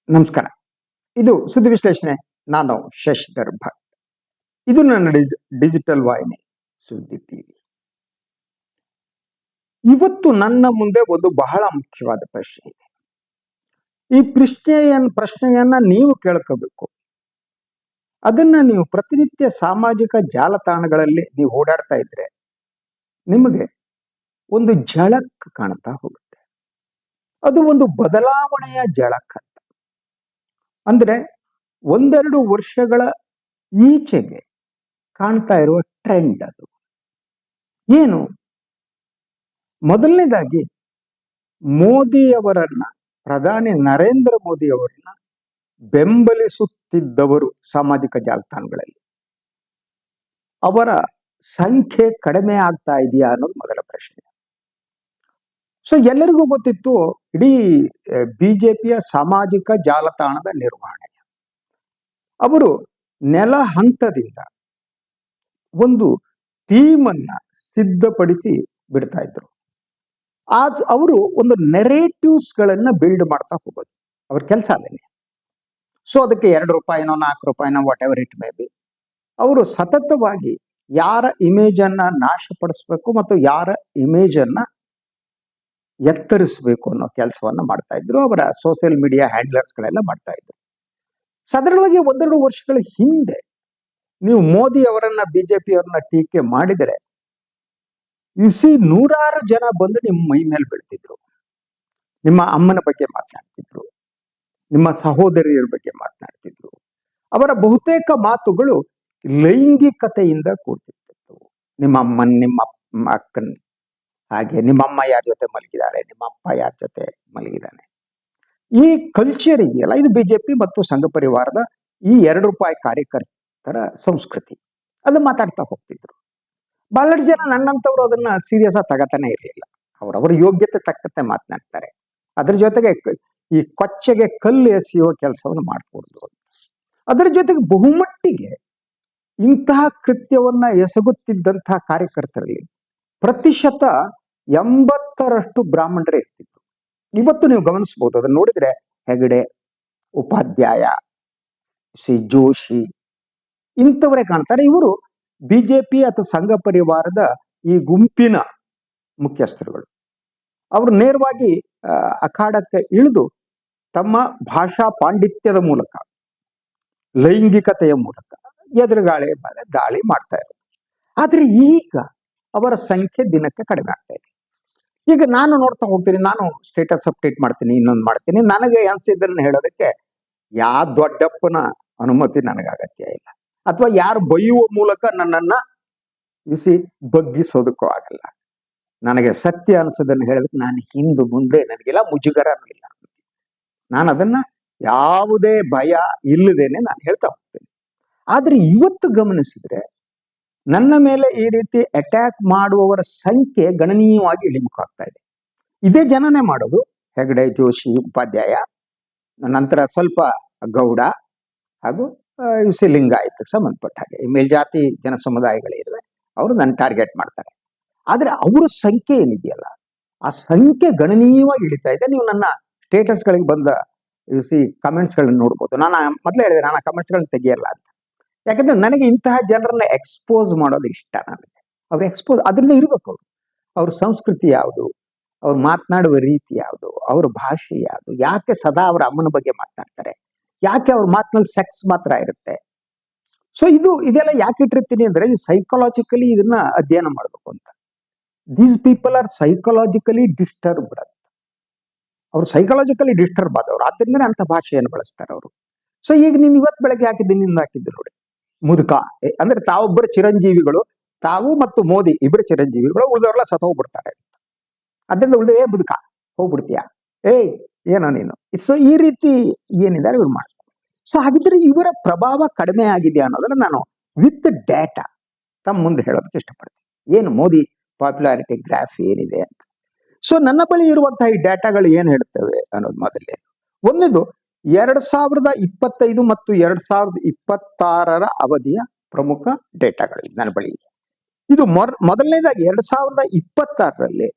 ನಮಸ್ಕಾರ. ಇದು ಸುದ್ದಿ ವಿಶ್ಲೇಷಣೆ. ನಾನು ಶಶಿಧರ್ ಭಟ್. ಇದು ನನ್ನ ಡಿಜಿಟಲ್ ವಾಹಿನಿ ಸುದ್ದಿ ಟಿವಿ. ಇವತ್ತು ನನ್ನ ಮುಂದೆ ಒಂದು ಬಹಳ ಮುಖ್ಯವಾದ ಪ್ರಶ್ನೆ ಇದೆ. ಈ ಪ್ರಶ್ನೆಯನ್ನ ನೀವು ಕೇಳ್ಕೋಬೇಕು. ಅದನ್ನ ನೀವು ಪ್ರತಿನಿತ್ಯ ಸಾಮಾಜಿಕ ಜಾಲತಾಣಗಳಲ್ಲಿ ನೀವು ಓಡಾಡ್ತಾ ಇದ್ರೆ ನಿಮಗೆ ಒಂದು ಝಳಕ್ ಕಾಣ್ತಾ ಹೋಗುತ್ತೆ. ಅದು ಒಂದು ಬದಲಾವಣೆಯ ಝಳಕ್ ಅಂತ. ಅಂದ್ರೆ ಒಂದೆರಡು ವರ್ಷಗಳ ಈಚೆಗೆ ಕಾಣ್ತಾ ಇರುವ ಟ್ರೆಂಡ್ ಅದು ಏನು? ಮೊದಲನೇದಾಗಿ ಮೋದಿಯವರನ್ನ, ಪ್ರಧಾನಿ ನರೇಂದ್ರ ಮೋದಿ ಅವರನ್ನ ಬೆಂಬಲಿಸುತ್ತಿದ್ದವರು ಸಾಮಾಜಿಕ ಜಾಲತಾಣಗಳಲ್ಲಿ ಅವರ ಸಂಖ್ಯೆ ಕಡಿಮೆ ಆಗ್ತಾ ಇದೆಯಾ ಅನ್ನೋದು ಮೊದಲ ಪ್ರಶ್ನೆ. ಸೊ ಎಲ್ಲರಿಗೂ ಗೊತ್ತಿತ್ತು ಇಡೀ ಬಿಜೆಪಿಯ ಸಾಮಾಜಿಕ ಜಾಲತಾಣದ ನಿರ್ವಹಣೆ. ಅವರು ನೆಲ ಹಂತದಿಂದ ಒಂದು ಥೀಮ್ ಅನ್ನ ಸಿದ್ಧಪಡಿಸಿ ಬಿಡ್ತಾ ಇದ್ರು. ಅವರು ಒಂದು ನೆರೇಟಿವ್ಸ್ ಗಳನ್ನ ಬಿಲ್ಡ್ ಮಾಡ್ತಾ ಹೋಗೋದು ಅವ್ರ ಕೆಲಸ ಅದೇನೆ. ಸೊ ಅದಕ್ಕೆ ₹2 ₹4 what ever it may be, ಅವರು ಸತತವಾಗಿ ಯಾರ ಇಮೇಜ್ ಅನ್ನ ನಾಶಪಡಿಸ್ಬೇಕು ಮತ್ತು ಯಾರ ಇಮೇಜ್ ಅನ್ನ ಎತ್ತರಿಸಬೇಕು ಅನ್ನೋ ಕೆಲಸವನ್ನ ಮಾಡ್ತಾ ಇದ್ರು. ಅವರ ಸೋಷಿಯಲ್ ಮೀಡಿಯಾ ಹ್ಯಾಂಡ್ಲರ್ಸ್ ಗಳೆಲ್ಲ ಮಾಡ್ತಾ ಇದ್ರು. ಸಾಧಾರಣವಾಗಿ ಒಂದೆರಡು ವರ್ಷಗಳ ಹಿಂದೆ ನೀವು ಮೋದಿ ಅವರನ್ನ, ಬಿಜೆಪಿ ಅವರನ್ನ ಟೀಕೆ ಮಾಡಿದರೆ ನೂರಾರು ಜನ ಬಂದು ನಿಮ್ಮ ಮೈ ಮೇಲೆ ಬೀಳ್ತಿದ್ರು. ನಿಮ್ಮ ಅಮ್ಮನ ಬಗ್ಗೆ ಮಾತನಾಡ್ತಿದ್ರು, ನಿಮ್ಮ ಸಹೋದರಿಯರ ಬಗ್ಗೆ ಮಾತನಾಡ್ತಿದ್ರು. ಅವರ ಬಹುತೇಕ ಮಾತುಗಳು ಲೈಂಗಿಕತೆಯಿಂದ ಕೂಡ್ತಿತ್ತು. ನಿಮ್ಮ ಅಮ್ಮನ್, ನಿಮ್ಮ ಅಕ್ಕನ್, ಹಾಗೆ ನಿಮ್ಮಮ್ಮ ಯಾರ ಜೊತೆ ಮಲಗಿದ್ದಾರೆ, ನಿಮ್ಮ ಅಪ್ಪ ಯಾರ ಜೊತೆ ಮಲಗಿದ್ದಾನೆ. ಈ ಕಲ್ಚರ್ ಇದೆಯಲ್ಲ, ಇದು ಬಿಜೆಪಿ ಮತ್ತು ಸಂಘ ಪರಿವಾರದ ಈ ₹2 ಕಾರ್ಯಕರ್ತರ ಸಂಸ್ಕೃತಿ. ಅದು ಮಾತಾಡ್ತಾ ಹೋಗ್ತಿದ್ರು. ಬಹಳಷ್ಟು ಜನ ನನ್ನಂತವ್ರು ಅದನ್ನ ಸೀರಿಯಸ್ ಆಗಿ ತಗತಾನೆ ಇರಲಿಲ್ಲ. ಅವರವರ ಯೋಗ್ಯತೆ ತಕ್ಕಂತೆ ಮಾತನಾಡ್ತಾರೆ. ಅದ್ರ ಜೊತೆಗೆ ಈ ಕೊಚ್ಚೆಗೆ ಕಲ್ಲು ಎಸೆಯುವ ಕೆಲಸವನ್ನು ಮಾಡ್ಕೊಡ್ದು. ಅದರ ಜೊತೆಗೆ ಬಹುಮಟ್ಟಿಗೆ ಇಂತಹ ಕೃತ್ಯವನ್ನ ಎಸಗುತ್ತಿದ್ದಂತಹ ಕಾರ್ಯಕರ್ತರಲ್ಲಿ ಪ್ರತಿಶತ 80ರಷ್ಟು ಬ್ರಾಹ್ಮಣರೇ ಇರ್ತಿದ್ರು. ಇವತ್ತು ನೀವು ಗಮನಿಸಬಹುದು, ಅದನ್ನ ನೋಡಿದ್ರೆ ಹೆಗಡೆ, ಉಪಾಧ್ಯಾಯ, ಜೋಶಿ ಇಂಥವರೇ ಕಾಣ್ತಾರೆ. ಇವರು ಬಿಜೆಪಿ ಅಥವಾ ಸಂಘ ಪರಿವಾರದ ಈ ಗುಂಪಿನ ಮುಖ್ಯಸ್ಥರುಗಳು. ಅವರು ನೇರವಾಗಿ ಅಖಾಡಕ್ಕೆ ಇಳಿದು ತಮ್ಮ ಭಾಷಾ ಪಾಂಡಿತ್ಯದ ಮೂಲಕ, ಲೈಂಗಿಕತೆಯ ಮೂಲಕ ಎದುರುಗಾಳಿ ಮೇಲೆ ದಾಳಿ ಮಾಡ್ತಾ ಇರೋದು. ಆದ್ರೆ ಈಗ ಅವರ ಸಂಖ್ಯೆ ದಿನಕ್ಕೆ ಕಡಿಮೆ ಆಗ್ತಾ ಇದೆ. ಈಗ ನಾನು ನೋಡ್ತಾ ಹೋಗ್ತೀನಿ, ನಾನು ಸ್ಟೇಟಸ್ ಅಪ್ಡೇಟ್ ಮಾಡ್ತೀನಿ, ಇನ್ನೊಂದು ಮಾಡ್ತೀನಿ. ನನಗೆ ಅನ್ಸಿದ್ದನ್ನು ಹೇಳೋದಕ್ಕೆ ಯಾವ ದೊಡ್ಡಪ್ಪನ ಅನುಮತಿ ನನಗೆ ಅಗತ್ಯ ಇಲ್ಲ, ಅಥವಾ ಯಾರು ಬೈಯುವ ಮೂಲಕ ನನ್ನನ್ನ ಬಗ್ಗಿಸೋದಕ್ಕೂ ಆಗಲ್ಲ. ನನಗೆ ಸತ್ಯ ಅನ್ಸೋದನ್ನು ಹೇಳೋದಕ್ಕೆ ನಾನು ಹಿಂದೆ ಮುಂದೆ ನನಗೆಲ್ಲ ಮುಜುಗರನೂ ಇಲ್ಲ. ನಾನು ಅದನ್ನ ಯಾವುದೇ ಭಯ ಇಲ್ಲದೇನೆ ನಾನು ಹೇಳ್ತಾ ಹೋಗ್ತೇನೆ. ಆದ್ರೆ ಇವತ್ತು ಗಮನಿಸಿದ್ರೆ ನನ್ನ ಮೇಲೆ ಈ ರೀತಿ ಅಟ್ಯಾಕ್ ಮಾಡುವವರ ಸಂಖ್ಯೆ ಗಣನೀಯವಾಗಿ ಇಳಿಮುಖ ಆಗ್ತಾ ಇದೆ. ಇದೇ ಜನನೇ ಮಾಡೋದು. ಹೆಗಡೆ, ಜೋಶಿ, ಉಪಾಧ್ಯಾಯ, ನಂತರ ಸ್ವಲ್ಪ ಗೌಡ ಹಾಗೂ ಲಿಂಗಾಯತಕ್ಕೆ ಸಂಬಂಧಪಟ್ಟ ಹಾಗೆ ಈ ಮೇಲ್ಜಾತಿ ಜನ ಸಮುದಾಯಗಳಿವೆ, ಅವರು ನನ್ನ ಟಾರ್ಗೆಟ್ ಮಾಡ್ತಾರೆ. ಆದ್ರೆ ಅವರ ಸಂಖ್ಯೆ ಏನಿದೆಯಲ್ಲ, ಆ ಸಂಖ್ಯೆ ಗಣನೀಯವಾಗಿ ಇಳಿತಾ ಇದೆ. ನೀವು ನನ್ನ ಸ್ಟೇಟಸ್ಗಳಿಗೆ ಬಂದ ಕಮೆಂಟ್ಸ್ಗಳನ್ನ ನೋಡ್ಬೋದು. ನಾನು ಮೊದಲೇ ಹೇಳಿದೆ, ನಾನು ಆ ಕಮೆಂಟ್ಸ್ಗಳನ್ನ ತೆಗಿಯಲ್ಲ ಅಂತ. ಯಾಕಂದ್ರೆ ನನಗೆ ಇಂತಹ ಜನರನ್ನ ಎಕ್ಸ್ಪೋಸ್ ಮಾಡೋದು ಇಷ್ಟ. ನನಗೆ ಅವ್ರು ಎಕ್ಸ್ಪೋಸ್ ಅದರಿಂದ ಇರ್ಬೇಕು. ಅವ್ರ ಸಂಸ್ಕೃತಿ ಯಾವುದು, ಅವ್ರು ಮಾತನಾಡುವ ರೀತಿ ಯಾವುದು, ಅವ್ರ ಭಾಷೆ ಯಾವುದು, ಯಾಕೆ ಸದಾ ಅವರ ಅಮ್ಮನ ಬಗ್ಗೆ ಮಾತನಾಡ್ತಾರೆ, ಯಾಕೆ ಅವ್ರ ಮಾತಿನಲ್ಲಿ ಸೆಕ್ಸ್ ಮಾತ್ರ ಇರುತ್ತೆ. ಸೊ ಇದೆಲ್ಲ ಯಾಕೆ ಇಟ್ಟಿರ್ತೀನಿ ಅಂದ್ರೆ, ಸೈಕಾಲಜಿಕಲಿ ಇದನ್ನ ಅಧ್ಯಯನ ಮಾಡ್ಬೇಕು ಅಂತ. These people are psychologically disturbed ಅಂತ. ಅವ್ರು ಸೈಕಾಲಜಿಕಲಿ ಡಿಸ್ಟರ್ಬ್ ಆದವ್ರು, ಆದ್ರಿಂದನೇ ಅಂತ ಭಾಷೆಯನ್ನು ಬಳಸ್ತಾರೆ ಅವರು. ಸೊ ಈಗ ನೀನು ಇವತ್ತು ಬೆಳಗ್ಗೆ ಹಾಕಿದ್ದೀನಿ, ನಿಂದ ಹಾಕಿದ್ದು ನೋಡಿ, ಮುದುಕ ಅಂದ್ರೆ ತಾವೊಬ್ಬರು ಚಿರಂಜೀವಿಗಳು, ತಾವು ಮತ್ತು ಮೋದಿ ಇಬ್ಬರು ಚಿರಂಜೀವಿಗಳು, ಉಳಿದವರೆಲ್ಲ ಸತ್ತೋಗ್ಬಿಡ್ತಾರೆ. ಅದರಿಂದ ಉಳಿದ ಮುದುಕ ಹೋಗ್ಬಿಡ್ತೀಯಾ, ಏನೋ ನೀನು. ಸೊ ಈ ರೀತಿ ಏನಿದ್ದಾರೆ ಇವ್ರು ಮಾಡ್ತಾರೆ. ಸೊ ಹಾಗಿದ್ರೆ ಇವರ ಪ್ರಭಾವ ಕಡಿಮೆ ಆಗಿದೆ ಅನ್ನೋದನ್ನ ನಾನು ವಿತ್ ಡೇಟಾ ತಮ್ಮ ಮುಂದೆ ಹೇಳೋದಕ್ಕೆ ಇಷ್ಟಪಡ್ತೀನಿ. ಏನು ಮೋದಿ ಪಾಪ್ಯುಲಾರಿಟಿ ಗ್ರಾಫ್ ಏನಿದೆ ಅಂತ. ಸೊ ನನ್ನ ಬಳಿ ಇರುವಂತಹ ಈ ಡೇಟಾಗಳು ಏನ್ ಹೇಳ್ತವೆ ಅನ್ನೋದು ಮೊದಲನೇದು. ಒಂದೇದು 2025 ಮತ್ತು 2026 ಅವಧಿಯ ಪ್ರಮುಖ ಡೇಟಾಗಳು ನನ್ನ ಬಳಿ ಇದೆ. ಇದು ಮೊದಲನೇದಾಗಿ 2026ರಲ್ಲಿ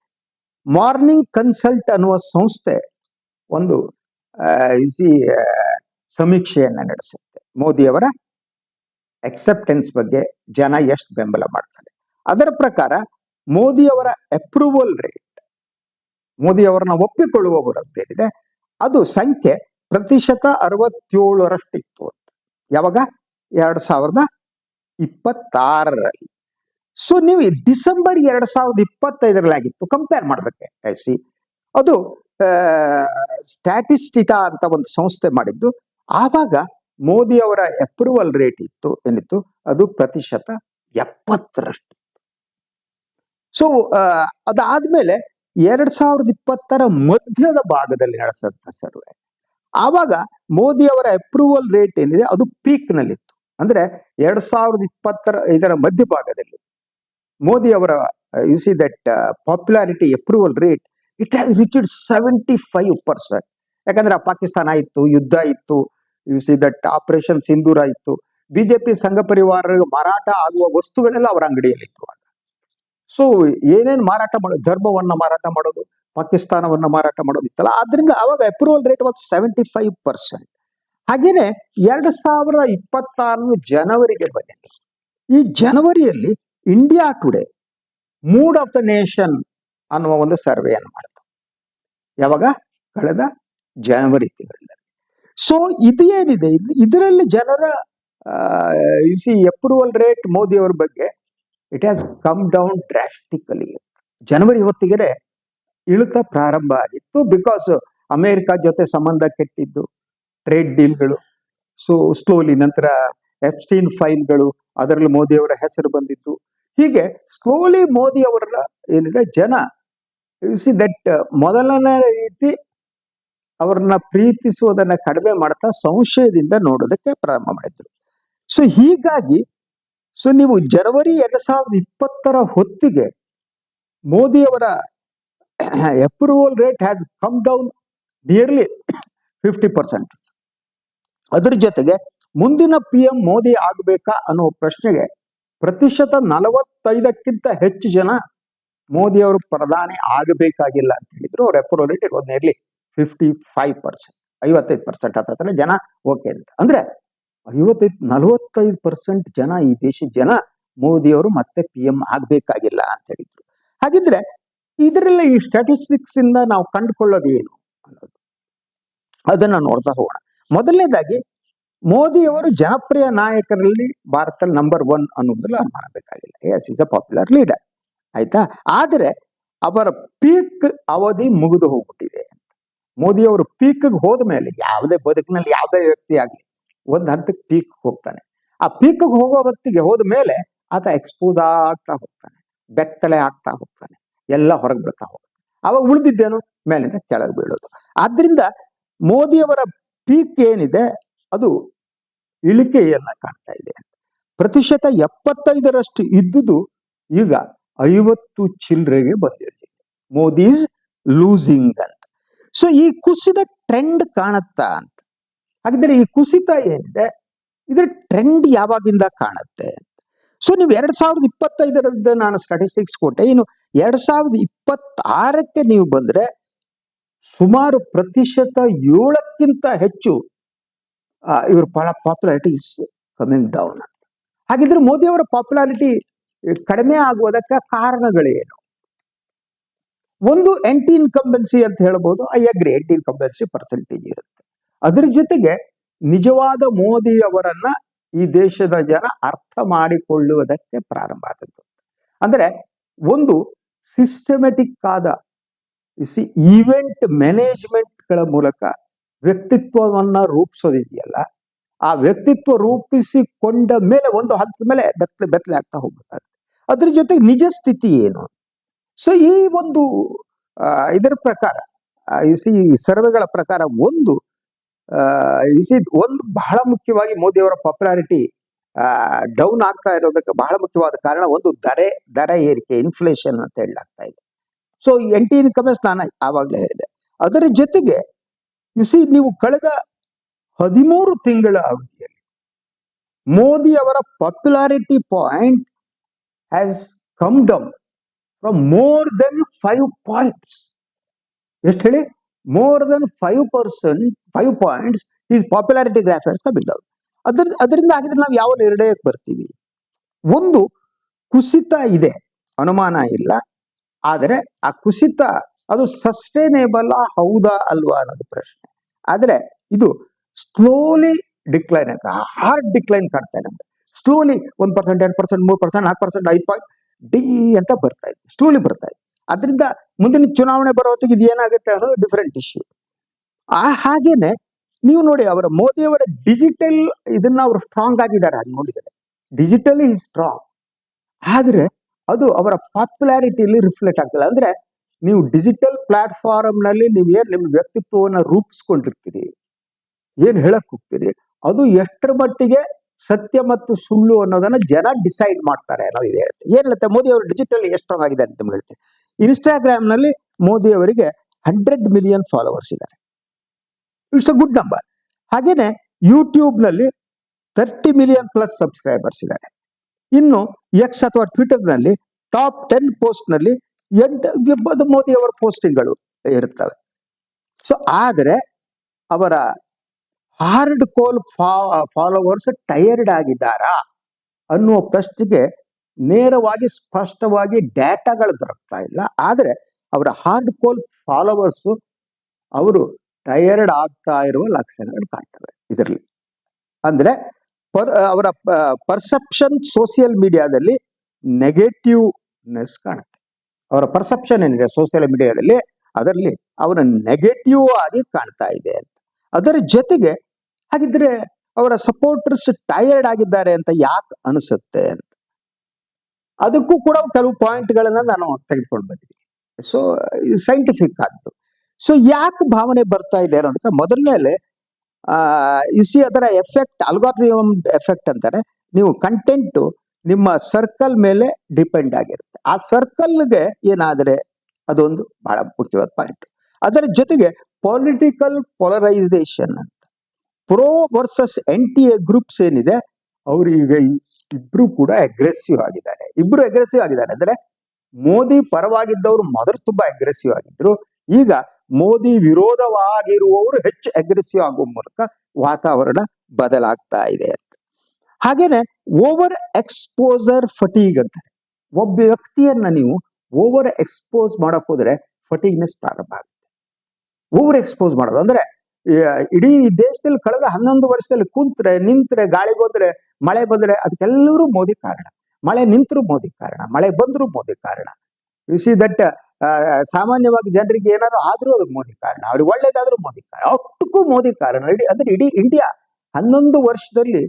ಮಾರ್ನಿಂಗ್ ಕನ್ಸಲ್ಟ್ ಅನ್ನುವ ಸಂಸ್ಥೆ ಒಂದು ಸಮೀಕ್ಷೆಯನ್ನ ನಡೆಸುತ್ತೆ. ಮೋದಿಯವರ ಅಕ್ಸೆಪ್ಟೆನ್ಸ್ ಬಗ್ಗೆ ಜನ ಎಷ್ಟು ಬೆಂಬಲ ಮಾಡ್ತಾರೆ. ಅದರ ಪ್ರಕಾರ ಮೋದಿಯವರ ಅಪ್ರೂವಲ್ ರೇಟ್, ಮೋದಿಯವರನ್ನ ಒಪ್ಪಿಕೊಳ್ಳುವವರದ್ದೇನಿದೆ ಅದು ಸಂಖ್ಯೆ ಪ್ರತಿಶತ 67ರಷ್ಟಿತ್ತು ಅಂತ. ಯಾವಾಗ? 2026ರಲ್ಲಿ. ಸೊ ನೀವು ಡಿಸೆಂಬರ್ 2025ರಲ್ಲಾಗಿತ್ತು ಕಂಪೇರ್ ಮಾಡೋದಕ್ಕೆ. ಅದು ಸ್ಟ್ಯಾಟಿಸ್ಟಿಕಾ ಅಂತ ಒಂದು ಸಂಸ್ಥೆ ಮಾಡಿದ್ದು. ಆವಾಗ ಮೋದಿ ಅವರ ಅಪ್ರೂವಲ್ ರೇಟ್ ಏನಿತ್ತು ಅದು ಪ್ರತಿಶತ 70ರಷ್ಟಿತ್ತು. ಸೊ ಅದಾದ್ಮೇಲೆ 2020ರ ಮಧ್ಯದ ಭಾಗದಲ್ಲಿ ನಡೆಸಂತ ಸರ್ವೆ, ಆವಾಗ ಮೋದಿ ಅವರ ಅಪ್ರೂವಲ್ ರೇಟ್ ಏನಿದೆ ಅದು ಪೀಕ್ ನಲ್ಲಿತ್ತು. ಅಂದ್ರೆ 2025ರ ಮಧ್ಯಭಾಗದಲ್ಲಿ ಮೋದಿ ಅವರ you see that popularity approval rate it has reached 75%. ಯಾಕಂದ್ರೆ ಪಾಕಿಸ್ತಾನ ಇತ್ತು, ಯುದ್ಧ ಇತ್ತು, you see that operation Sindoor ಇತ್ತು, ಬಿಜೆಪಿ ಸಂಘ ಪರಿವಾರ ಮಾರಾಟ ಆಗುವ ವಸ್ತುಗಳೆಲ್ಲ ಅವರ ಅಂಗಡಿಯಲ್ಲಿ ಇತ್ತು. ಸೊ ಏನೇನ್ ಮಾರಾಟ ಮಾಡೋದು, ಧರ್ಮವನ್ನ ಮಾರಾಟ ಮಾಡೋದು, ಪಾಕಿಸ್ತಾನವನ್ನ ಮಾರಾಟ ಮಾಡೋದಿತ್ತಲ್ಲ, ಆದ್ರಿಂದ ಅವಾಗ ಅಪ್ರೂವಲ್ ರೇಟ್ ವಾಸ್ 75%. ಹಾಗೇನೆ 2026 ಜನವರಿಗೆ ಬಂದಿದೆ. ಈ ಜನವರಿಯಲ್ಲಿ India today mood of the nation ಅನ್ನುವ ಒಂದು ಸರ್ವೆಯನ್ನು ಮಾಡಿತು. ಯಾವಾಗ? ಕಳೆದ ಜನವರಿ ತಿಂಗಳಲ್ಲಿ. ಸೊ ಇದು ಏನಿದೆ, ಇದರಲ್ಲಿ ಜನರ ಅಪ್ರೂವಲ್ ರೇಟ್ ಮೋದಿ ಅವರ ಬಗ್ಗೆ it has come down drastically. ಜನವರಿ ಹೊತ್ತಿಗೆ ಇಳಿತ ಪ್ರಾರಂಭ ಆಗಿತ್ತು. ಬಿಕಾಸ್ ಅಮೆರಿಕ ಜೊತೆ ಸಂಬಂಧ ಕೆಟ್ಟಿದ್ದು, ಟ್ರೇಡ್ ಡೀಲ್ಗಳು, ಸೊ ಸ್ಲೋಲಿ ನಂತರ ಎಪ್ಸ್ಟೀನ್ ಫೈಲ್ಗಳು, ಅದರಲ್ಲಿ ಮೋದಿ ಅವರ ಹೆಸರು ಬಂದಿತ್ತು. ಹೀಗೆ ಸ್ಲೋಲಿ ಮೋದಿ ಅವರ ಏನಿದೆ ಜನ ದಟ್ ಮೊದಲನೇ ರೀತಿ ಅವ್ರನ್ನ ಪ್ರೀತಿಸುವುದನ್ನ ಕಡಿಮೆ ಮಾಡ್ತಾ ಸಂಶಯದಿಂದ ನೋಡೋದಕ್ಕೆ ಪ್ರಾರಂಭ ಮಾಡಿದ್ರು. ಸೊ ಹೀಗಾಗಿ ನೀವು ಜನವರಿ 2020ರ ಹೊತ್ತಿಗೆ ಮೋದಿಯವರ approval rate has come down nearly 50%. ಅದ್ರ ಜೊತೆಗೆ ಮುಂದಿನ PM ಮೋದಿ ಆಗಬೇಕಾ ಅನ್ನೋ ಪ್ರಶ್ನೆಗೆ ಪ್ರತಿಶತ 45ಕ್ಕಿಂತ ಹೆಚ್ಚು ಜನ ಮೋದಿ ಅವರು ಪ್ರಧಾನಿ ಆಗಬೇಕಾಗಿಲ್ಲ ಅಂತ ಹೇಳಿದ್ರು. ಅವ್ರ ಅಪ್ರೂವಲ್ ರೇಟ್ ಇರೋದು ನಿಯರ್ಲಿ 55%, 55% ಹತ್ತಿರ ಜನ ಓಕೆ ಅಂತ. ಅಂದ್ರೆ 45% ಜನ, ಈ ದೇಶದ ಜನ ಮೋದಿಯವರು ಮತ್ತೆ PM ಆಗ್ಬೇಕಾಗಿಲ್ಲ ಅಂತ ಹೇಳಿದ್ರು. ಹಾಗಿದ್ರೆ ಇದರೆಲ್ಲ ಈ ಸ್ಟ್ಯಾಟಿಸ್ಟಿಕ್ಸ್ ಇಂದ ನಾವು ಕಂಡುಕೊಳ್ಳೋದು ಏನು ಅನ್ನೋದು ಅದನ್ನ ನೋಡ್ತಾ ಹೋಗೋಣ. ಮೊದಲನೇದಾಗಿ ಮೋದಿಯವರು ಜನಪ್ರಿಯ ನಾಯಕರಲ್ಲಿ ಭಾರತದಲ್ಲಿ ನಂಬರ್ 1 ಅನ್ನೋದ್ರಲ್ಲಿ ಅನುಮಾನ ಬೇಕಾಗಿಲ್ಲ. Yes, is a popular leader, ಆಯ್ತಾ. ಆದರೆ ಅವರ ಪೀಕ್ ಅವಧಿ ಮುಗಿದು ಹೋಗ್ಬಿಟ್ಟಿದೆ. ಮೋದಿಯವರು ಪೀಕ್ಗೆ ಹೋದ ಮೇಲೆ ಯಾವುದೇ ಬದುಕಿನಲ್ಲಿ ಯಾವುದೇ ವ್ಯಕ್ತಿ ಆಗಲಿ ಒಂದು ಹಂತಕ್ಕೆ ಪೀಕ್ ಹೋಗ್ತಾನೆ. ಆ ಪೀಕ್ಗೆ ಹೋಗೋ ಹೊತ್ತಿಗೆ ಹೋದ ಮೇಲೆ ಆತ ಎಕ್ಸ್ಪೋಸ್ ಆಗ್ತಾ ಹೋಗ್ತಾನೆ, ಬೆತ್ತಲೆ ಆಗ್ತಾ ಹೋಗ್ತಾನೆ, ಎಲ್ಲ ಹೊರಗೆ ಬಿಡ್ತಾ ಹೋಗ್ತಾನೆ. ಅವಾಗ ಉಳಿದಿದ್ದೇನು ಮೇಲಿಂದ ಕೆಳಗೆ ಬೀಳೋದು. ಆದ್ರಿಂದ ಮೋದಿಯವರ ಪೀಕ್ ಏನಿದೆ ಅದು ಇಳಿಕೆಯನ್ನ ಕಾಣ್ತಾ ಇದೆ. ಪ್ರತಿಶತ 75ರಷ್ಟು ಇದ್ದುದು ಈಗ 50 ಚಿಲ್ಲರೆಗೆ ಬಂದಿದೆ. ಮೋದಿ ಇಸ್ ಲೂಸಿಂಗ್ ಅಂತ. ಸೊ ಈ ಕುಸಿದ ಟ್ರೆಂಡ್ ಕಾಣುತ್ತಾ ಅಂತ. ಹಾಗಿದ್ರೆ ಈ ಕುಸಿತ ಏನಿದೆ ಇದ್ರ ಟ್ರೆಂಡ್ ಯಾವಾಗಿಂದ ಕಾಣುತ್ತೆ? ಸೊ ನೀವು 2025ರದ್ದು ನಾನು ಸ್ಟಾಟಿಸ್ಟಿಕ್ಸ್ ಕೊಟ್ಟೆ. ಇನ್ನು 2026ಕ್ಕೆ ನೀವು ಬಂದ್ರೆ ಸುಮಾರು ಪ್ರತಿಶತ 7ಕ್ಕಿಂತ ಹೆಚ್ಚು ಇವ್ರ ಪಾಪ್ಯುಲಾರಿಟಿ ಇಸ್ ಕಮಿಂಗ್ ಡೌನ್ ಅಂತ. ಹಾಗಿದ್ರೆ ಮೋದಿ ಅವರ ಪಾಪ್ಯುಲಾರಿಟಿ ಕಡಿಮೆ ಆಗುವುದಕ್ಕೆ ಕಾರಣಗಳೇನು? ಒಂದು ಆಂಟಿ ಇನ್ಕಂಬೆನ್ಸಿ ಅಂತ ಹೇಳ್ಬೋದು. I agree, anti incumbency percentage ಇರುತ್ತೆ. ಅದ್ರ ಜೊತೆಗೆ ನಿಜವಾದ ಮೋದಿ ಅವರನ್ನ ಈ ದೇಶದ ಜನ ಅರ್ಥ ಮಾಡಿಕೊಳ್ಳುವುದಕ್ಕೆ ಪ್ರಾರಂಭ ಆದದ್ದು. ಅಂದ್ರೆ ಒಂದು ಸಿಸ್ಟಮೆಟಿಕ್ ಆದ ಈವೆಂಟ್ ಮ್ಯಾನೇಜ್ಮೆಂಟ್ಗಳ ಮೂಲಕ ವ್ಯಕ್ತಿತ್ವವನ್ನ ರೂಪಿಸೋದಿದೆಯಲ್ಲ, ಆ ವ್ಯಕ್ತಿತ್ವ ರೂಪಿಸಿಕೊಂಡ ಮೇಲೆ ಒಂದು ಹಂತದ ಮೇಲೆ ಬೆತ್ತಲೆ ಆಗ್ತಾ ಹೋಗ್ಬೇಕಾಗುತ್ತೆ. ಅದ್ರ ಜೊತೆಗೆ ನಿಜ ಸ್ಥಿತಿ ಏನು? ಸೊ ಈ ಒಂದು ಇದರ ಪ್ರಕಾರ ಈ ಸರ್ವೆಗಳ ಪ್ರಕಾರ ಒಂದು ಬಹಳ ಮುಖ್ಯವಾಗಿ ಮೋದಿ ಅವರ ಪಾಪ್ಯುಲಾರಿಟಿ ಡೌನ್ ಆಗ್ತಾ ಇರೋದಕ್ಕೆ ಬಹಳ ಮುಖ್ಯವಾದ ಕಾರಣ ಒಂದು ದರ ಏರಿಕೆ, ಇನ್ಫ್ಲೇಷನ್ ಅಂತ ಹೇಳಲಾಗ್ತಾ ಇದೆ. ಸೊ ಆಂಟಿ ಇನ್ಕಂಬೆನ್ಸಿ ನಾನು ಆವಾಗಲೇ ಹೇಳಿದೆ. ಅದರ ಜೊತೆಗೆ ನೀವು ಕಳೆದ 13 ತಿಂಗಳ ಅವಧಿಯಲ್ಲಿ ಮೋದಿ ಅವರ popularity point has come down from more than 5 points. ಎಷ್ಟು ಹೇಳಿ? More than 5 points is popularity graph has coming down. ಅದರಿಂದ ಆಗಿದ್ರೆ ನಾವು ಯಾವ ನಿರ್ಣಯಕ್ಕೆ ಬರ್ತೀವಿ? ಒಂದು ಕುಸಿತ ಇದೆ, ಅನುಮಾನ ಇಲ್ಲ. ಆದರೆ ಆ ಕುಸಿತ ಅದು ಸಸ್ಟೈನೇಬಲ್ ಹೌದಾ ಅಲ್ವಾ ಅನ್ನೋದು ಪ್ರಶ್ನೆ. ಆದ್ರೆ ಇದು ಸ್ಲೋಲಿ ಡಿಕ್ಲೈನ್ ಆಗ್ತಾ, ಹಾರ್ಡ್ ಡಿಕ್ಲೈನ್ ಕಾಣ್ತಾ ಇದೆ ನಮ್ಗೆ. ಸ್ಲೋಲಿ 1%, 2%, 3%, 4%, 5% ಡಿ ಅಂತ ಬರ್ತಾ ಇದೆ, ಸ್ಲೋಲಿ ಬರ್ತಾ ಇದೆ. ಅದರಿಂದ ಮುಂದಿನ ಚುನಾವಣೆ ಬರೋ ಹೊತ್ತಿಗೆ ಇದು ಏನಾಗುತ್ತೆ ಅನ್ನೋದು ಡಿಫರೆಂಟ್ ಇಶ್ಯೂ. ಹಾಗೇನೆ ನೀವು ನೋಡಿ, ಅವರ ಮೋದಿಯವರ ಡಿಜಿಟಲ್ ಇದನ್ನ ಅವರು ಸ್ಟ್ರಾಂಗ್ ಆಗಿದ್ದಾರೆ, ಅದು ನೋಡಿದರೆ ಡಿಜಿಟಲಿ ಸ್ಟ್ರಾಂಗ್. ಆದ್ರೆ ಅದು ಅವರ ಪಾಪ್ಯುಲಾರಿಟಿಯಲ್ಲಿ ರಿಫ್ಲೆಕ್ಟ್ ಆಗ್ತದೆ. ಅಂದ್ರೆ ನೀವು ಡಿಜಿಟಲ್ ಪ್ಲಾಟ್ಫಾರ್ಮ್ ನಲ್ಲಿ ನೀವು ಏನ್ ನಿಮ್ಮ ವ್ಯಕ್ತಿತ್ವವನ್ನು ರೂಪಿಸ್ಕೊಂಡಿರ್ತೀರಿ, ಏನ್ ಹೇಳಕ್ ಹೋಗ್ತೀರಿ, ಅದು ಎಷ್ಟರ ಮಟ್ಟಿಗೆ ಸತ್ಯ ಮತ್ತು ಸುಳ್ಳು ಅನ್ನೋದನ್ನ ಜನ ಡಿಸೈಡ್ ಮಾಡ್ತಾರೆ ಅನ್ನೋದು ಇದೆ. ಏನ್ ಹೇಳುತ್ತೆ, ಮೋದಿ ಅವರು ಡಿಜಿಟಲ್ ಎಷ್ಟು ಸ್ಟ್ರಾಂಗ್ ಆಗಿದೆ ಅಂತ ನಿಮ್ಗೆ ಹೇಳ್ತೀನಿ. ಇನ್ಸ್ಟಾಗ್ರಾಮ್ ನಲ್ಲಿ ಮೋದಿ ಅವರಿಗೆ 100 ಮಿಲಿಯನ್ ಫಾಲೋವರ್ಸ್ ಇದ್ದಾರೆ, ಇಟ್ಸ್ ಅ ಗುಡ್ ನಂಬರ್. ಹಾಗೇನೆ ಯೂಟ್ಯೂಬ್ ನಲ್ಲಿ 30 ಮಿಲಿಯನ್ ಪ್ಲಸ್ ಸಬ್ಸ್ಕ್ರೈಬರ್ಸ್ ಇದ್ದಾರೆ. ಇನ್ನು ಎಕ್ಸ್ ಅಥವಾ ಟ್ವಿಟರ್ ನಲ್ಲಿ ಟಾಪ್ 10 ಪೋಸ್ಟ್ ನಲ್ಲಿ ಮೋದಿ ಅವರ ಪೋಸ್ಟಿಂಗ್ಗಳು ಇರುತ್ತವೆ. ಸೊ ಆದ್ರೆ ಅವರ ಹಾರ್ಡ್ ಕೋರ್ ಫಾಲೋವರ್ಸ್ ಟಯರ್ಡ್ ಆಗಿದ್ದಾರಾ ಅನ್ನುವ ಪ್ರಶ್ನೆಗೆ ನೇರವಾಗಿ ಸ್ಪಷ್ಟವಾಗಿ ಡೇಟಾಗಳು ದೊರಕ್ತಾ ಇಲ್ಲ. ಆದ್ರೆ ಅವರ ಹಾರ್ಡ್ ಕೋರ್ ಫಾಲೋವರ್ಸ್ ಅವರು ಟಯರ್ಡ್ ಆಗ್ತಾ ಇರುವ ಲಕ್ಷಣಗಳು ಕಾಣ್ತವೆ ಇದರಲ್ಲಿ. ಅಂದ್ರೆ ಅವರ ಪರ್ಸೆಪ್ಷನ್ ಸೋಷಿಯಲ್ ಮೀಡಿಯಾದಲ್ಲಿ ನೆಗೆಟಿವ್ನೆಸ್ ಕಾಣುತ್ತೆ. ಅವರ ಪರ್ಸೆಪ್ಷನ್ ಏನಿದೆ ಸೋಷಿಯಲ್ ಮೀಡಿಯಾದಲ್ಲಿ, ಅದರಲ್ಲಿ ಅವರ ನೆಗೆಟಿವ್ ಆಗಿ ಕಾಣ್ತಾ ಇದೆ ಅಂತ. ಅದರ ಜೊತೆಗೆ ಹಾಗಿದ್ರೆ ಅವರ ಸಪೋರ್ಟರ್ಸ್ ಟಯರ್ಡ್ ಆಗಿದ್ದಾರೆ ಅಂತ ಯಾಕೆ ಅನಿಸುತ್ತೆ ಅಂತ, ಅದಕ್ಕೂ ಕೂಡ ಕೆಲವು ಪಾಯಿಂಟ್ಗಳನ್ನ ನಾನು ತೆಗೆದುಕೊಂಡು ಬಂದಿದ್ದೀನಿ. So scientific ಆದ್ದು. ಸೊ ಯಾಕೆ ಭಾವನೆ ಬರ್ತಾ ಇದೆ ಅನ್ನೋದಕ್ಕೆ ಮೊದಲನೇಲೆ ಸಿ ಅದರ ಎಫೆಕ್ಟ್, ಅಲ್ಗಾರಿದಮ್ ಎಫೆಕ್ಟ್ ಅಂತಾರೆ. ನೀವು ಕಂಟೆಂಟ್ ನಿಮ್ಮ ಸರ್ಕಲ್ ಮೇಲೆ ಡಿಪೆಂಡ್ ಆಗಿರುತ್ತೆ. ಆ ಸರ್ಕಲ್ಗೆ ಏನಾದ್ರೆ ಅದೊಂದು ಬಹಳ ಮುಖ್ಯವಾದ ಪಾಯಿಂಟ್. ಅದರ ಜೊತೆಗೆ ಪೊಲಿಟಿಕಲ್ ಪೊಲರೈಸೇಷನ್ ಅಂತ, ಪ್ರೋ ವರ್ಸಸ್ NTA ಗ್ರೂಪ್ಸ್ ಏನಿದೆ, ಅವರು ಈಗ ಇಬ್ರು ಕೂಡ ಅಗ್ರೆಸಿವ್ ಆಗಿದ್ದಾರೆ. ಅಂದ್ರೆ ಮೋದಿ ಪರವಾಗಿದ್ದವರು ಮೊದಲು ತುಂಬಾ ಅಗ್ರೆಸಿವ್ ಆಗಿದ್ರು. ಈಗ ಮೋದಿ ವಿರೋಧವಾಗಿರುವವರು ಹೆಚ್ಚು ಅಗ್ರೆಸಿವ್ ಆಗುವ ಮೂಲಕ ವಾತಾವರಣ ಬದಲಾಗ್ತಾ ಇದೆ ಅಂತ. ಹಾಗೇನೆ ಓವರ್ ಎಕ್ಸ್ಪೋಸರ್ ಫಟೀಗ್ ಅಂತಾರೆ. ಒಬ್ಬ ವ್ಯಕ್ತಿಯನ್ನ ನೀವು ಓವರ್ ಎಕ್ಸ್ಪೋಸ್ ಮಾಡಕ್ ಹೋದ್ರೆ ಫಟೀಗ್ನೆಸ್ ಪ್ರಾರಂಭ ಆಗುತ್ತೆ. ಓವರ್ ಎಕ್ಸ್ಪೋಸ್ ಮಾಡೋದು ಅಂದ್ರೆ ಇಡೀ ದೇಶದಲ್ಲಿ ಕಳೆದ 11 ವರ್ಷದಲ್ಲಿ ಕುಂತ್ರೆ ನಿಂತ್ರೆ, ಗಾಳಿ ಬಂದ್ರೆ, ಮಳೆ ಬಂದ್ರೆ ಅದಕ್ಕೆಲ್ಲರೂ ಮೋದಿ ಕಾರಣ. ಮಳೆ ನಿಂತರೂ ಮೋದಿ ಕಾರಣ, ಮಳೆ ಬಂದ್ರು ಮೋದಿ ಕಾರಣ. ಸಿ ದಟ್ ಸಾಮಾನ್ಯವಾಗಿ ಜನರಿಗೆ ಏನಾದ್ರು ಆದ್ರೂ ಅದು ಮೋದಿ ಕಾರಣ, ಅವ್ರಿಗೆ ಒಳ್ಳೇದಾದ್ರೂ ಮೋದಿ ಕಾರಣ, ಅಷ್ಟಕ್ಕೂ ಮೋದಿ ಕಾರಣ. ಅಂದ್ರೆ ಇಡೀ ಇಂಡಿಯಾ 11 ವರ್ಷದಲ್ಲಿ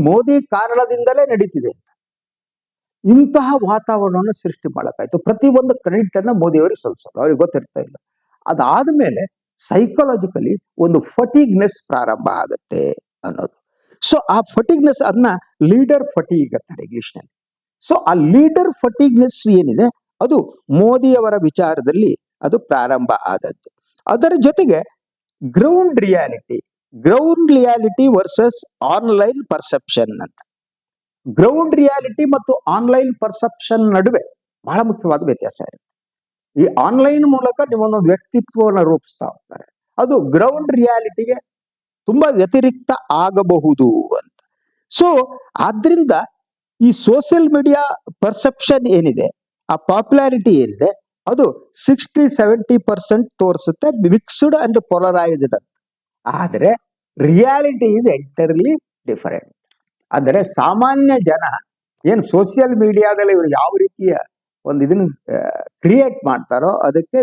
ಮೋದಿ ಕಾರಣದಿಂದಲೇ ನಡೀತಿದೆ. ಇಂತಹ ವಾತಾವರಣವನ್ನು ಸೃಷ್ಟಿ ಮಾಡಕ್ಕಾಯ್ತು. ಪ್ರತಿ ಒಂದು ಕ್ರೆಡಿಟ್ ಅನ್ನ ಮೋದಿ ಅವರಿಗೆ ಸಲ್ಲಿಸೋದು, ಅವ್ರಿಗೆ ಗೊತ್ತಿರ್ತಾ ಇಲ್ಲ. ಅದಾದ್ಮೇಲೆ ಸೈಕಾಲಜಿಕಲಿ ಒಂದು ಫಟೀಗ್ನೆಸ್ ಪ್ರಾರಂಭ ಆಗುತ್ತೆ ಅನ್ನೋದು. ಸೊ ಆ ಫಟೀಗ್ನೆಸ್ ಅದನ್ನ ಲೀಡರ್ ಫಟೀಗ್ ಅಂತಾರೆ ಇಂಗ್ಲಿಷ್ ನಲ್ಲಿ. ಸೊ ಆ ಲೀಡರ್ ಫಟೀಗ್ನೆಸ್ ಏನಿದೆ ಅದು ಮೋದಿಯವರ ವಿಚಾರದಲ್ಲಿ ಅದು ಪ್ರಾರಂಭ ಆದದ್ದು. ಅದರ ಜೊತೆಗೆ ground reality versus online perception ಅಂತ. ಗ್ರೌಂಡ್ ರಿಯಾಲಿಟಿ ಮತ್ತು ಆನ್ಲೈನ್ ಪರ್ಸೆಪ್ಷನ್ ನಡುವೆ ಬಹಳ ಮುಖ್ಯವಾದ ವ್ಯತ್ಯಾಸ ಇರುತ್ತೆ. ಈ ಆನ್ಲೈನ್ ಮೂಲಕ ನೀವೊಂದೊಂದು ವ್ಯಕ್ತಿತ್ವವನ್ನು ರೂಪಿಸ್ತಾ ಹೋಗ್ತಾರೆ, ಅದು ಗ್ರೌಂಡ್ ರಿಯಾಲಿಟಿಗೆ ತುಂಬಾ ವ್ಯತಿರಿಕ್ತ ಆಗಬಹುದು ಅಂತ. ಸೊ ಆದ್ರಿಂದ ಈ ಸೋಷಿಯಲ್ ಮೀಡಿಯಾ ಪರ್ಸೆಪ್ಷನ್ ಏನಿದೆ, ಆ ಪಾಪ್ಯುಲಾರಿಟಿ ಏನಿದೆ, ಅದು 60-70% ತೋರಿಸುತ್ತೆ ಮಿಕ್ಸ್ಡ್ ಅಂಡ್ ಪೊಲರೈಸ್ಡ್ ಅಂತ. ಆದ್ರೆ ರಿಯಾಲಿಟಿ ಇಸ್ ಎಂಟರ್ಲಿ ಡಿಫರೆಂಟ್. ಅಂದರೆ ಸಾಮಾನ್ಯ ಜನ ಏನು ಸೋಷಿಯಲ್ ಮೀಡಿಯಾದಲ್ಲಿ ಇವರು ಯಾವ ರೀತಿಯ ಒಂದು ಇದನ್ನು ಕ್ರಿಯೇಟ್ ಮಾಡ್ತಾರೋ ಅದಕ್ಕೆ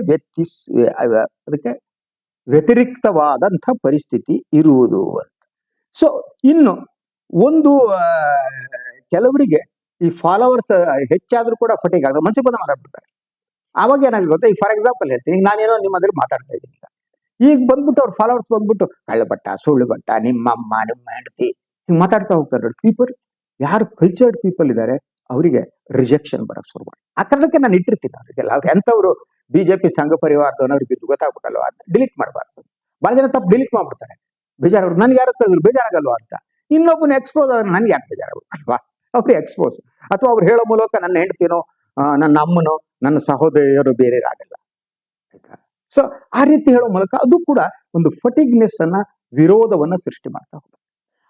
ವ್ಯತಿರಿಕ್ತವಾದಂಥ ಪರಿಸ್ಥಿತಿ ಇರುವುದು ಅಂತ. ಸೊ ಇನ್ನು ಒಂದು ಕೆಲವರಿಗೆ ಈ ಫಾಲೋವರ್ಸ್ ಹೆಚ್ಚಾದ್ರೂ ಕೂಡ ಫಟೀಗ್ ಆಗ ಮನಸ್ಸಿಗೆ ಬಂದ ಮಾತಾಡ್ಬಿಡ್ತಾರೆ. ಆವಾಗ ಏನಾಗುತ್ತೆ ಗೊತ್ತಾ, ಈಗ ಫಾರ್ ಎಕ್ಸಾಂಪಲ್ ಹೇಳ್ತೀನಿ, ಈಗ ನಾನೇನೋ ನಿಮ್ಮ ಹತ್ರ ಮಾತಾಡ್ತಾ ಇದ್ದೀನಿ, ಈಗ ಬಂದ್ಬಿಟ್ಟು ಅವ್ರ ಫಾಲೋವರ್ಸ್ ಬಂದ್ಬಿಟ್ಟು ಕಳ್ಳಬಟ್ಟ, ಸುಳ್ಳು ಬಟ್ಟ, ನಿಮ್ಮಮ್ಮ, ನಿಮ್ಮ ಹೆಂಡತಿ, ಹಿಂಗೆ ಮಾತಾಡ್ತಾ ಹೋಗ್ತಾರೆ. ಪೀಪಲ್ ಯಾರು ಕಲ್ಚರ್ಡ್ ಪೀಪಲ್ ಇದ್ದಾರೆ ಅವರಿಗೆ ರಿಜೆಕ್ಷನ್ ಬರಕ್ ಶುರು ಮಾಡಿ. ಆ ಕಾರಣಕ್ಕೆ ನಾನು ಇಟ್ಟಿರ್ತೀನಿ ಅವ್ರಿಗೆಲ್ಲ. ಅವ್ರು ಎಂಥವ್ರು ಬಿಜೆಪಿ ಸಂಘ ಪರಿವಾರದವನು ಅವ್ರಿಗೆ ಗೊತ್ತಾಗ್ಬಿಟ್ಟಲ್ವ ಅಂತ ಡಿಲೀಟ್ ಮಾಡಬಾರ್ದು. ಬಹಳ ಜನ ತಪ್ಪು ಡಿಲೀಟ್ ಮಾಡ್ಬಿಡ್ತಾರೆ. ಬೇಜಾರು, ನನ್ಗೆ ಯಾರು ಕಳೆದ್ರು ಬೇಜಾರಾಗಲ್ವಾ ಅಂತ. ಇನ್ನೊಬ್ಬನ ಎಕ್ಸ್ಪೋಸ್ ಆದ್ರೆ ನನ್ಗೆ ಯಾಕೆ ಬೇಜಾರಾಗಲ್ವಾ? ಅವ್ರಿಗೆ ಎಕ್ಸ್ಪೋಸ್, ಅಥವಾ ಅವ್ರು ಹೇಳೋ ಮೂಲಕ ನನ್ನ ಹೆಂಡತಿನೋ, ನನ್ನ ಅಮ್ಮನೋ, ನನ್ನ ಸಹೋದರಿಯರು ಬೇರೆ ಆಗಲ್ಲ. ಸೊ ಆ ರೀತಿ ಹೇಳೋ ಮೂಲಕ ಅದು ಕೂಡ ಒಂದು ಫಟಿಗ್ನೆಸ್ ಅನ್ನ ವಿರೋಧವನ್ನ ಸೃಷ್ಟಿ ಮಾಡ್ತಾ ಹೋಗುತ್ತೆ.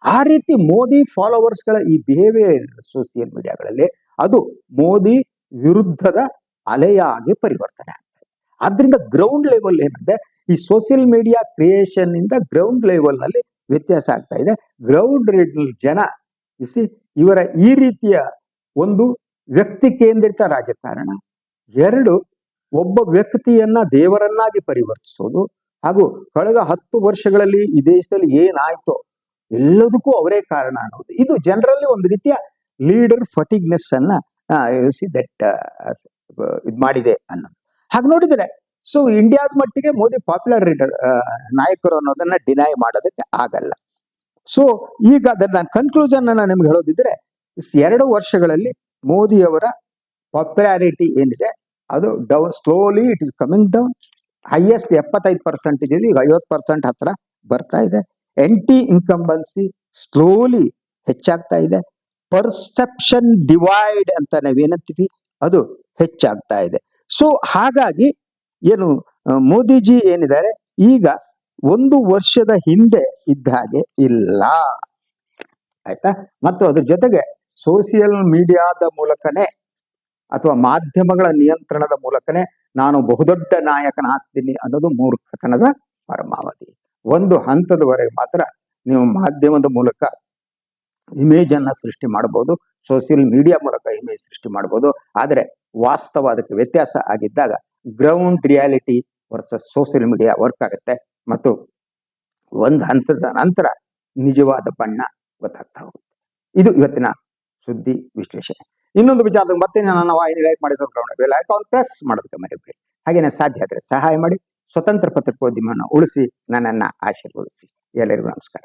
ಆ ರೀತಿ ಮೋದಿ ಫಾಲೋವರ್ಸ್ಗಳ ಈ ಬಿಹೇವಿಯರ್ ಸೋಷಿಯಲ್ ಮೀಡಿಯಾಗಳಲ್ಲಿ ಅದು ಮೋದಿ ವಿರುದ್ಧದ ಅಲೆಯಾಗಿ ಪರಿವರ್ತನೆ ಆಗ್ತದೆ. ಆದ್ರಿಂದ ಗ್ರೌಂಡ್ ಲೆವೆಲ್ ಏನಂದ್ರೆ ಈ ಸೋಷಿಯಲ್ ಮೀಡಿಯಾ ಕ್ರಿಯೇಷನ್ ಇಂದ ಗ್ರೌಂಡ್ ಲೆವೆಲ್ ನಲ್ಲಿ ವ್ಯತ್ಯಾಸ ಆಗ್ತಾ ಇದೆ. ಗ್ರೌಂಡ್ ಜನ ಇವರ ಈ ರೀತಿಯ ಒಂದು ವ್ಯಕ್ತಿ ಕೇಂದ್ರಿತ ರಾಜಕಾರಣ, ಎರಡು ಒಬ್ಬ ವ್ಯಕ್ತಿಯನ್ನ ದೇವರನ್ನಾಗಿ ಪರಿವರ್ತಿಸೋದು, ಹಾಗೂ ಕಳೆದ 10 ವರ್ಷಗಳಲ್ಲಿ ಈ ದೇಶದಲ್ಲಿ ಏನಾಯ್ತೋ ಎಲ್ಲದಕ್ಕೂ ಅವರೇ ಕಾರಣ ಅನ್ನೋದು, ಇದು ಜನರಲ್ಲಿ ಒಂದು ರೀತಿಯ ಲೀಡರ್ ಫಟಿಗ್ನೆಸ್ ಅನ್ನ ದಟ್ ಇದು ಮಾಡಿದೆ ಅನ್ನೋದು. ಹಾಗೆ ನೋಡಿದ್ರೆ ಸೊ ಇಂಡಿಯಾದ ಮಟ್ಟಿಗೆ ಮೋದಿ ಪಾಪ್ಯುಲರ್ ಲೀಡರ್ ನಾಯಕರು ಅನ್ನೋದನ್ನ ಡಿನೈ ಮಾಡೋದಕ್ಕೆ ಆಗಲ್ಲ. ಸೊ ಈಗ ನಾನು ಕನ್ಕ್ಲೂಷನ್ ಅನ್ನ ನಿಮ್ಗೆ ಹೇಳೋದಿದ್ರೆ 2 ವರ್ಷಗಳಲ್ಲಿ ಮೋದಿಯವರ ಪಾಪ್ಯುಲಾರಿಟಿ ಏನಿದೆ ಅದು down, slowly it is coming down. Highest 75% ಇದೆ, ಈಗ 50% ಹತ್ರ ಬರ್ತಾ ಇದೆ. ಎಂಟಿ ಇನ್ಕಂಬನ್ಸಿ ಸ್ಲೋಲಿ ಹೆಚ್ಚಾಗ್ತಾ ಇದೆ. ಪರ್ಸೆಪ್ಷನ್ ಡಿವೈಡ್ ಅಂತ ನಾವೇನಂತೀವಿ ಅದು ಹೆಚ್ಚಾಗ್ತಾ ಇದೆ. ಸೊ ಹಾಗಾಗಿ ಏನು ಮೋದಿಜಿ ಏನಿದ್ದಾರೆ ಈಗ 1 ವರ್ಷದ ಹಿಂದೆ ಇದ್ದ ಹಾಗೆ ಇಲ್ಲ, ಆಯ್ತಾ. ಮತ್ತು ಅದ್ರ ಜೊತೆಗೆ ಸೋಷಿಯಲ್ ಮೀಡಿಯಾದ ಮೂಲಕನೇ ಅಥವಾ ಮಾಧ್ಯಮಗಳ ನಿಯಂತ್ರಣದ ಮೂಲಕನೇ ನಾನು ಬಹುದೊಡ್ಡ ನಾಯಕನಾಗ್ತೀನಿ ಅನ್ನೋದು ಮೂರ್ಖತನದ ಪರಮಾವಧಿ. ಒಂದು ಹಂತದವರೆಗೆ ಮಾತ್ರ ನೀವು ಮಾಧ್ಯಮದ ಮೂಲಕ ಇಮೇಜ್ ಅನ್ನ ಸೃಷ್ಟಿ ಮಾಡಬಹುದು, ಸೋಷಿಯಲ್ ಮೀಡಿಯಾ ಮೂಲಕ ಇಮೇಜ್ ಸೃಷ್ಟಿ ಮಾಡಬಹುದು. ಆದರೆ ವಾಸ್ತವ ಅದಕ್ಕೆ ವ್ಯತ್ಯಾಸ ಆಗಿದ್ದಾಗ ground reality versus social media work ಆಗುತ್ತೆ ಮತ್ತು ಒಂದು ಹಂತದ ನಂತರ ನಿಜವಾದ ಬಣ್ಣ ಗೊತ್ತಾಗ್ತಾ ಹೋಗುತ್ತೆ. ಇದು ಇವತ್ತಿನ ಸುದ್ದಿ ವಿಶ್ಲೇಷಣೆ. ಇನ್ನೊಂದು ವಿಚಾರದಾಗ ಮತ್ತೆ ನನ್ನ ವಾಹಿನಿ ಲೈಕ್ ಮಾಡಿ, ಲೈಕ್ ಆನ್ ಪ್ರೆಸ್ ಮಾಡೋದಕ್ಕೆ ಮರಿಬೇಡಿ. ಹಾಗೇನೆ ಸಾಧ್ಯ ಆದರೆ ಸಹಾಯ ಮಾಡಿ. ಸ್ವತಂತ್ರ ಪತ್ರಿಕೋದ್ಯಮವನ್ನು ಉಳಿಸಿ, ನನ್ನನ್ನು ಆಶೀರ್ವದಿಸಿ. ಎಲ್ಲರಿಗೂ ನಮಸ್ಕಾರ.